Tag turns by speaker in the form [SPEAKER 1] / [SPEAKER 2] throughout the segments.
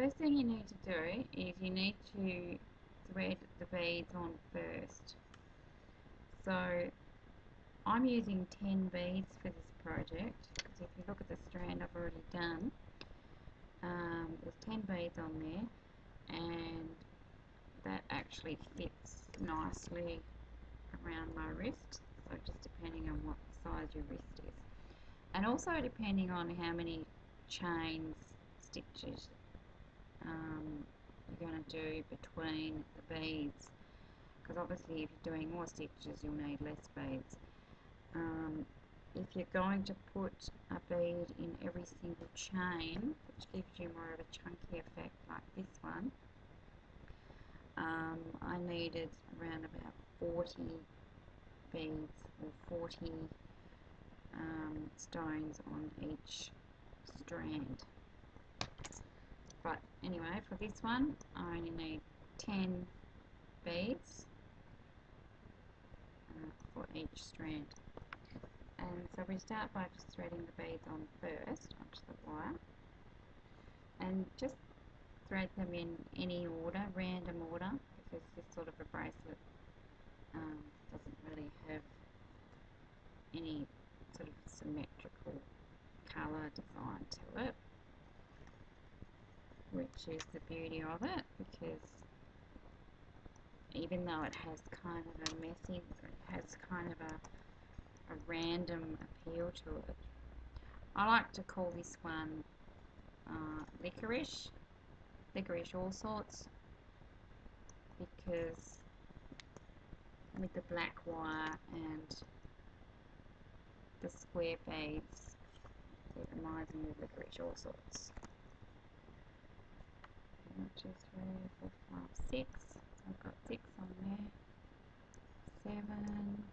[SPEAKER 1] first thing you need to do is you need to thread the beads on first. So I'm using 10 beads for this project, because if you look at the strand I've already done, there's 10 beads on there, and that actually fits nicely around my wrist, so just depending on what size your wrist is, and also depending on how many chains, stitches you're going to do between the beads, because obviously if you're doing more stitches you'll need less beads. If you're going to put a bead in every single chain, which gives you more of a chunky effect like this one, I needed around about 40 beads or 40 stones on each strand. But anyway, for this one I only need 10 beads for each strand. And so we start by just threading the beads on first onto the wire, and just thread them in any order, random order, because this sort of a bracelet doesn't really have any sort of symmetrical colour design to it, which is the beauty of it, because even though it has kind of a messy, it has kind of a random appeal to it. I like to call this one licorice all sorts, because with the black wire and the square beads, it reminds me of licorice all sorts. 1, 2, 3, 4, 5, 6. I've got 6 on there. 7,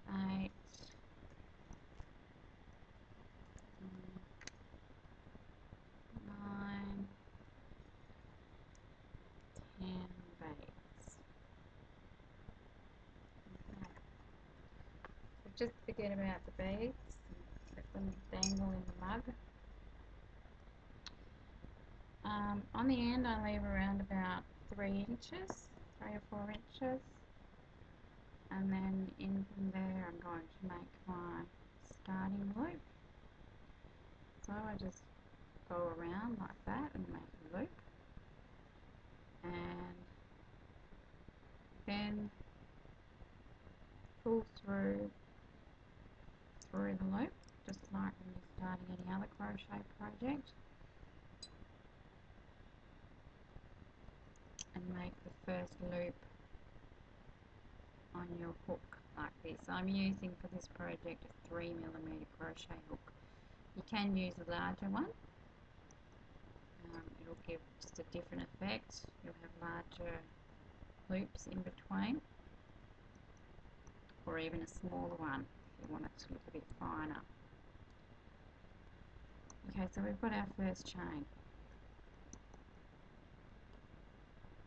[SPEAKER 1] 8, 9, 10 beads. Okay. So just forget about the beads, let them dangle in the mug. On the end I leave around about 3 inches, 3 or 4 inches, and then in from there I'm going to make my starting loop. So I just go around like that and make a loop, and then pull through the loop, just like when you're starting any other crochet project, and make the first loop on your hook like this. I'm using for this project a 3mm crochet hook. You can use a larger one. It'll give just a different effect. You'll have larger loops in between, or even a smaller one if you want it to look a bit finer. Okay, so we've got our first chain.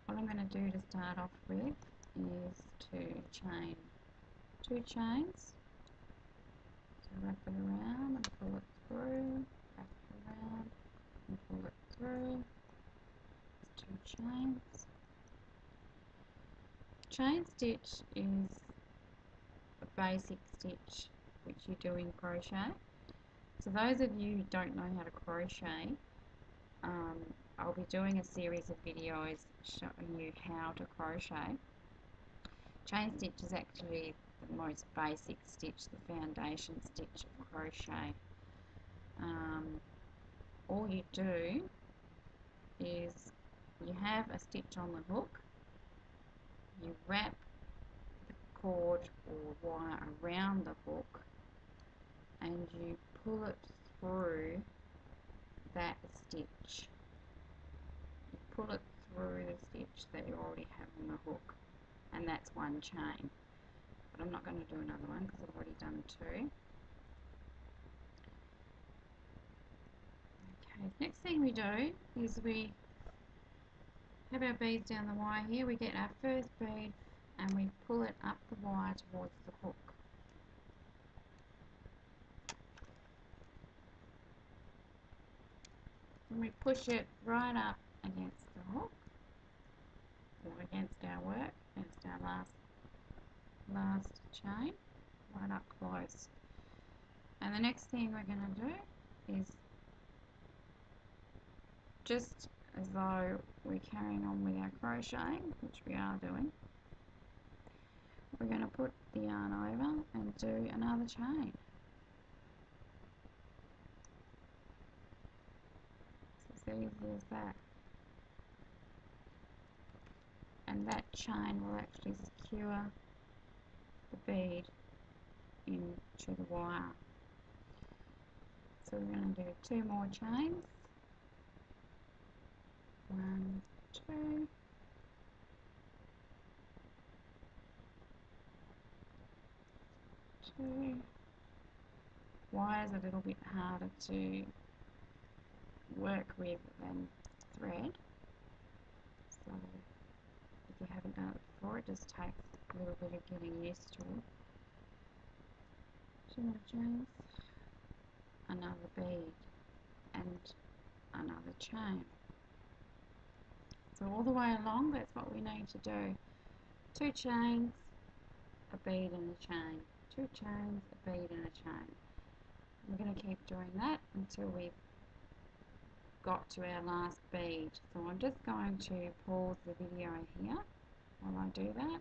[SPEAKER 1] What I'm going to do to start off with is to chain 2 chains. So wrap it around and pull it through, wrap it around and pull it through. 2 chains. Chain stitch is a basic stitch which you do in crochet. So those of you who don't know how to crochet, I'll be doing a series of videos showing you how to crochet. Chain stitch is actually the most basic stitch, the foundation stitch of crochet. All you do is you have a stitch on the hook, you wrap the cord or wire around the hook, and you pull it through that stitch. You pull it through the stitch that you already have on the hook, and that's 1 chain. But I'm not going to do another one because I've already done 2. Okay, next thing we do is we have our beads down the wire here. We get our first bead and we pull it up the wire towards the hook. Then we push it right up against the hook, or against our work, against our last chain, right up close. And the next thing we're going to do is, just as though we're carrying on with our crocheting, which we are doing, we're going to put the yarn over and do another chain. It's as easy as that. And that chain will actually secure the bead into the wire. So we're going to do 2 more chains. 1, 2. Wire's a little bit harder to work with than thread, so if you haven't done it before, it just takes a little bit of getting used to. 2 more chains, another bead, and another chain. So all the way along, that's what we need to do. 2 chains, a bead and a chain. 2 chains, a bead and a chain. We're going to keep doing that until we've got to our last bead. So I'm just going to pause the video here while I do that.